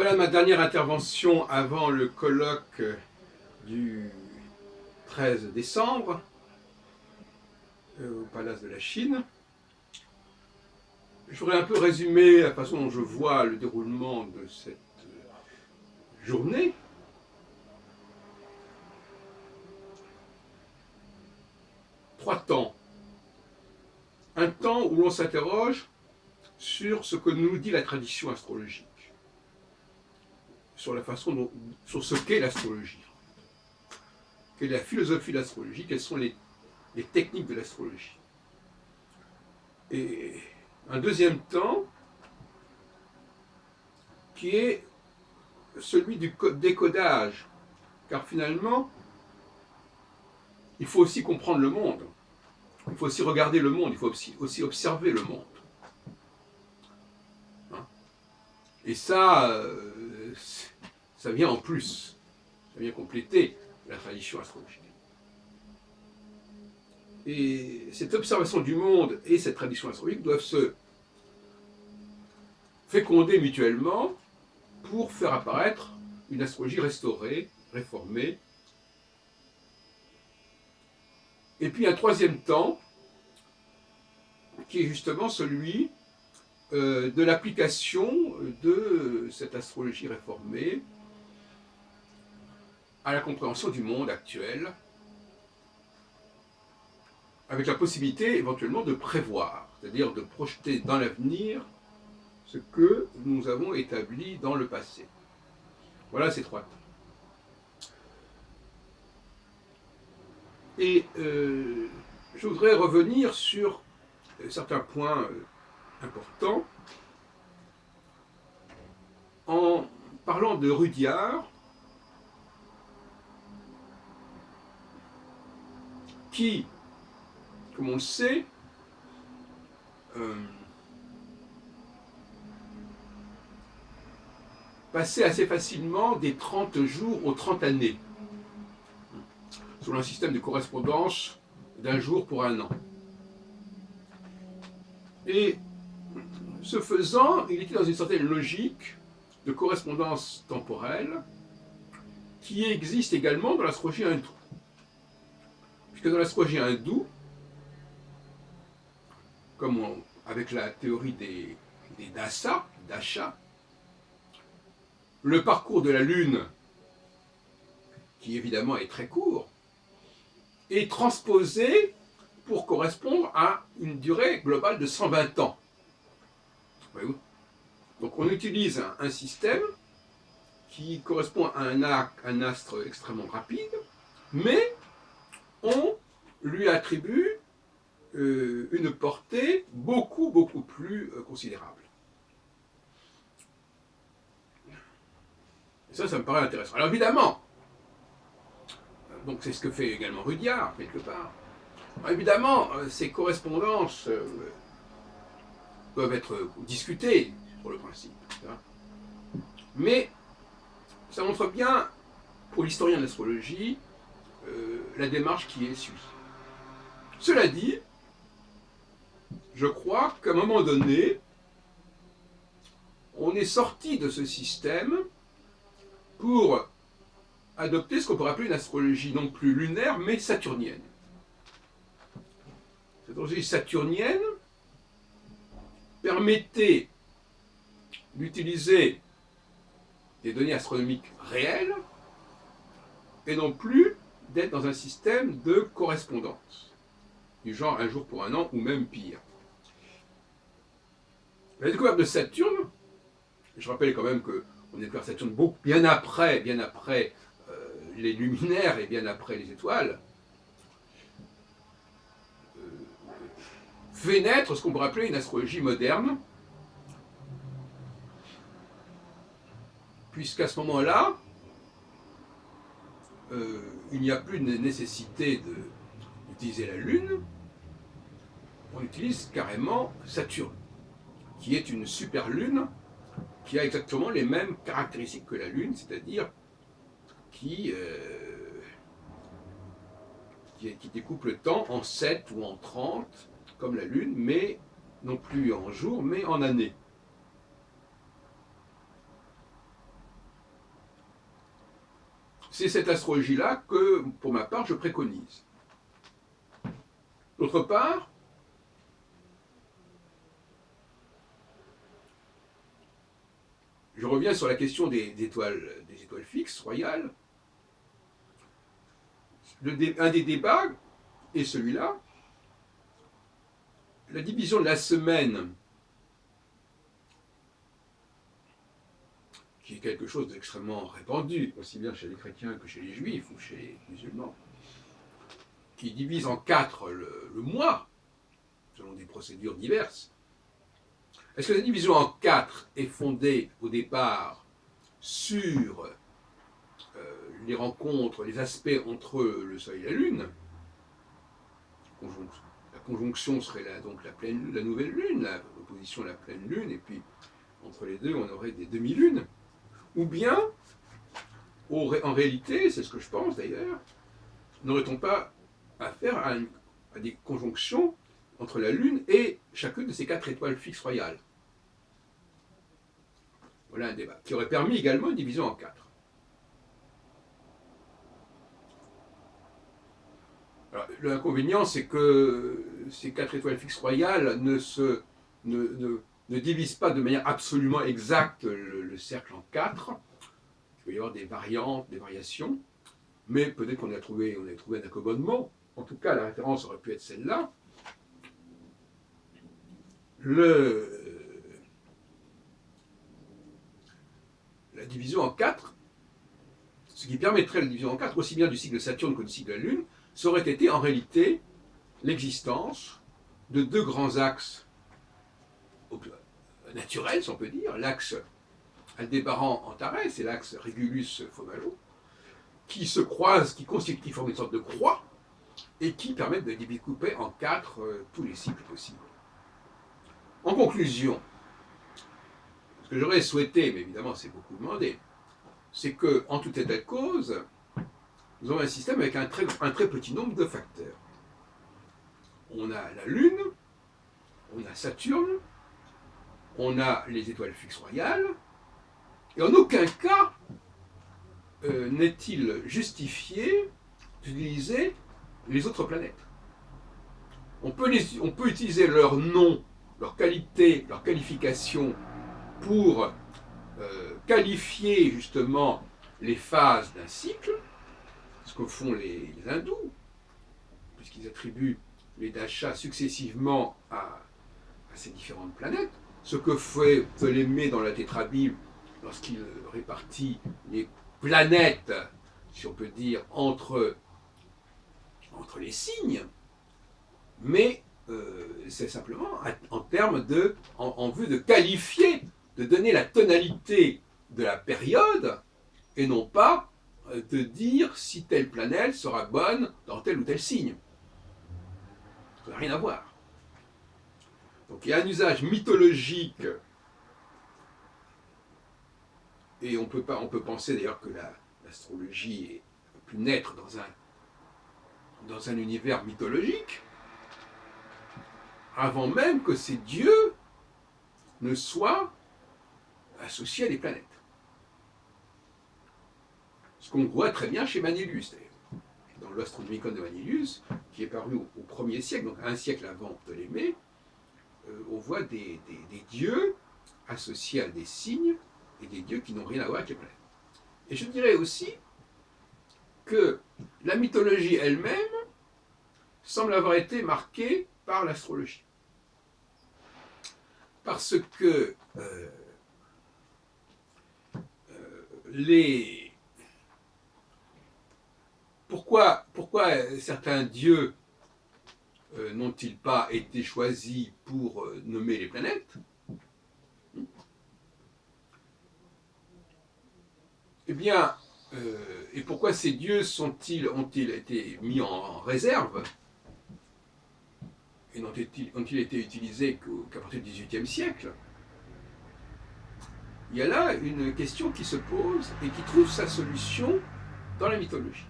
Voilà ma dernière intervention avant le colloque du 13 décembre au Palace de la Chine. Je voudrais un peu résumer la façon dont je vois le déroulement de cette journée. Trois temps. Un temps où l'on s'interroge sur ce que nous dit la tradition astrologique, sur la façon dont, sur ce qu'est l'astrologie, quelle est la philosophie de l'astrologie, quelles sont les techniques de l'astrologie. Et un deuxième temps qui est celui du décodage, car finalement, il faut aussi comprendre le monde, il faut aussi regarder le monde, il faut aussi observer le monde. Et ça, ça vient en plus, ça vient compléter la tradition astrologique. Et cette observation du monde et cette tradition astrologique doivent se féconder mutuellement pour faire apparaître une astrologie restaurée, réformée. Et puis un troisième temps, qui est justement celui de l'application de cette astrologie réformée à la compréhension du monde actuel, avec la possibilité éventuellement de prévoir, c'est-à-dire de projeter dans l'avenir ce que nous avons établi dans le passé. Voilà ces trois temps. Et je voudrais revenir sur certains points importants en parlant de Rudyard, qui, comme on le sait, passait assez facilement des 30 jours aux 30 années, selon un système de correspondance d'un jour pour un an. Et ce faisant, il était dans une certaine logique de correspondance temporelle qui existe également dans l'astrologie hindoue. Puisque dans l'astrologie hindoue, comme avec la théorie des dasha, le parcours de la Lune, qui évidemment est très court, est transposé pour correspondre à une durée globale de 120 ans. Voyez-vous ? Donc on utilise un système qui correspond à un astre extrêmement rapide, mais on lui attribue une portée beaucoup plus considérable. Et ça me paraît intéressant. Alors évidemment, donc c'est ce que fait également Rudyard, quelque part. Alors évidemment, ces correspondances peuvent être discutées sur le principe. Mais ça montre bien, pour l'historien de l'astrologie, la démarche qui est suivie. Cela dit, je crois qu'à un moment donné, on est sorti de ce système pour adopter ce qu'on pourrait appeler une astrologie non plus lunaire, mais saturnienne. Cette astrologie saturnienne permettait d'utiliser des données astronomiques réelles et non plus d'être dans un système de correspondance, du genre un jour pour un an ou même pire. La découverte de Saturne, je rappelle quand même qu'on a découvert Saturne bien après les luminaires et bien après les étoiles, fait naître ce qu'on pourrait appeler une astrologie moderne, puisqu'à ce moment-là, il n'y a plus de nécessité d'utiliser la Lune, on utilise carrément Saturne, qui est une super lune qui a exactement les mêmes caractéristiques que la Lune, c'est-à-dire qui découpe le temps en 7 ou en 30, comme la Lune, mais non plus en jours, mais en années. c'est cette astrologie-là que, pour ma part, je préconise. D'autre part, je reviens sur la question des étoiles fixes, royales. Un des débats est celui-là. La division de la semaine, qui est quelque chose d'extrêmement répandu, aussi bien chez les chrétiens que chez les juifs ou chez les musulmans, qui divise en 4 le mois, selon des procédures diverses. Est-ce que la division en 4 est fondée au départ sur les rencontres, les aspects entre le Soleil et la Lune? La conjonction serait donc la nouvelle Lune, l'opposition à la pleine Lune, et puis entre les deux, on aurait des demi-lunes. Ou bien, en réalité, c'est ce que je pense d'ailleurs, n'aurait-on pas affaire à des conjonctions entre la Lune et chacune de ces 4 étoiles fixes royales? Voilà un débat qui aurait permis également une division en 4. Alors, l'inconvénient, c'est que ces 4 étoiles fixes royales ne divisent pas de manière absolument exacte le cercle en 4. Il peut y avoir des variantes, des variations, mais peut-être qu'on a trouvé un accommodement. En tout cas, la référence aurait pu être celle-là. La division en 4, ce qui permettrait la division en 4, aussi bien du cycle de Saturne que du cycle de la Lune, ça aurait été en réalité l'existence de 2 grands axes naturels, si on peut dire, l'axe Aldébaran-Antares et l'axe Régulus-Fomalhaut, qui se croisent, qui forment une sorte de croix, et qui permettent de découper en 4 tous les cycles possibles. En conclusion, ce que j'aurais souhaité, mais évidemment c'est beaucoup demandé, c'est qu'en tout état de cause, nous avons un système avec un très petit nombre de facteurs. On a la Lune, on a Saturne, on a les étoiles fixes royales, et en aucun cas n'est-il justifié d'utiliser les autres planètes. On peut utiliser leur nom, leur qualité, leur qualification pour qualifier justement les phases d'un cycle, ce que font les hindous, puisqu'ils attribuent les dashas successivement à ces différentes planètes, ce que fait Ptolémée dans la Tétrabible lorsqu'il répartit les planètes, si on peut dire, entre les signes, mais c'est simplement en vue de qualifier, de donner la tonalité de la période, et non pas de dire si telle planète sera bonne dans tel ou tel signe. Ça n'a rien à voir. Donc il y a un usage mythologique, et on peut penser d'ailleurs que l'astrologie est pu naître dans un univers mythologique, avant même que ces dieux ne soient associés à des planètes. Ce qu'on voit très bien chez Manilius, d'ailleurs, dans l'Astronomicon de Manilius, qui est paru au 1er siècle, donc un siècle avant Ptolémée, on voit des dieux associés à des signes et des dieux qui n'ont rien à voir avec les planètes. Et je dirais aussi que la mythologie elle-même semble avoir été marquée par l'astrologie. Parce que pourquoi certains dieux n'ont-ils pas été choisis pour nommer les planètes? Eh bien, et pourquoi ces dieux ont-ils été mis en réserve et n'ont-ils été utilisés qu'à partir du XVIIIe siècle? Il y a là une question qui se pose et qui trouve sa solution dans la mythologie.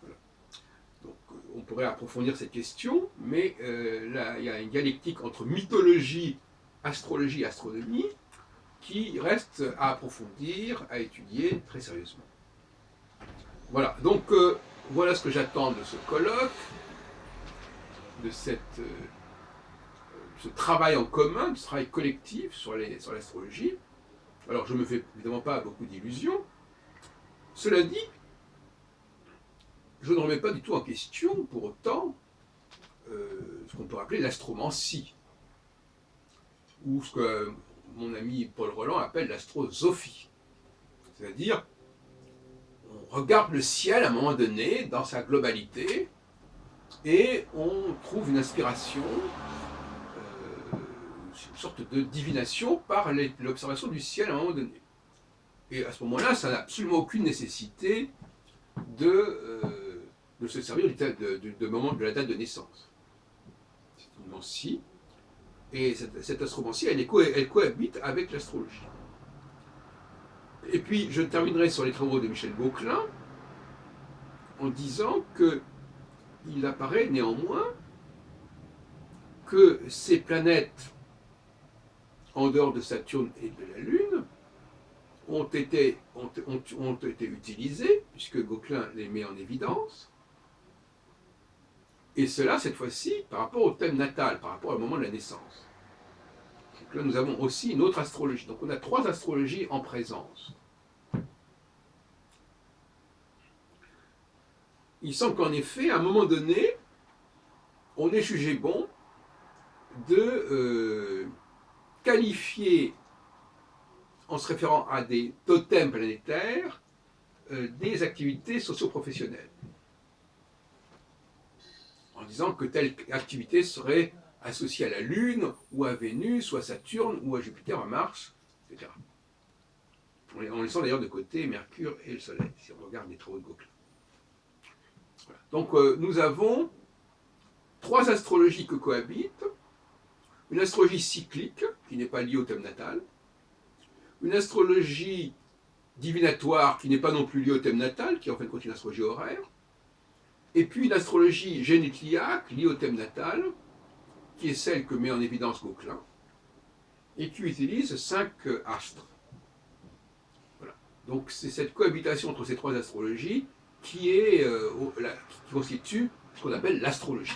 Voilà. Donc, on pourrait approfondir cette question, mais là, il y a une dialectique entre mythologie, astrologie et astronomie qui reste à approfondir, à étudier très sérieusement. Voilà, donc voilà ce que j'attends de ce colloque, de ce travail en commun, de ce travail collectif sur l'astrologie. Alors je ne me fais évidemment pas beaucoup d'illusions. Cela dit, je ne remets pas du tout en question pour autant ce qu'on peut appeler l'astromancie, ou ce que mon ami Paul Rolland appelle l'astrosophie. C'est-à-dire, on regarde le ciel à un moment donné, dans sa globalité, et on trouve une inspiration, une sorte de divination par l'observation du ciel à un moment donné. Et à ce moment-là, ça n'a absolument aucune nécessité de se servir du moment de la date de naissance. C'est une mancie, et cette astromancie, elle cohabite avec l'astrologie. Et puis, je terminerai sur les travaux de Michel Gauquelin en disant qu'il apparaît néanmoins que ces planètes, en dehors de Saturne et de la Lune, ont été utilisées, puisque Gauquelin les met en évidence, et cela, cette fois-ci, par rapport au thème natal, par rapport au moment de la naissance. Donc là, nous avons aussi une autre astrologie. Donc on a 3 astrologies en présence. Il semble qu'en effet, à un moment donné, on ait jugé bon de qualifier, en se référant à des totems planétaires, des activités socio-professionnelles. En disant que telle activité serait associée à la Lune, ou à Vénus, ou à Saturne, ou à Jupiter, à Mars, etc. En laissant d'ailleurs de côté Mercure et le Soleil, si on regarde les travaux de Gauquelin. Voilà. Donc nous avons 3 astrologies qui cohabitent, une astrologie cyclique, qui n'est pas liée au thème natal, une astrologie divinatoire, qui n'est pas non plus liée au thème natal, qui est en fait une astrologie horaire, et puis une astrologie génétliaque, liée au thème natal, qui est celle que met en évidence Gauquelin, et qui utilise 5 astres. Voilà. Donc c'est cette cohabitation entre ces 3 astrologies qui constitue ce qu'on appelle l'astrologie.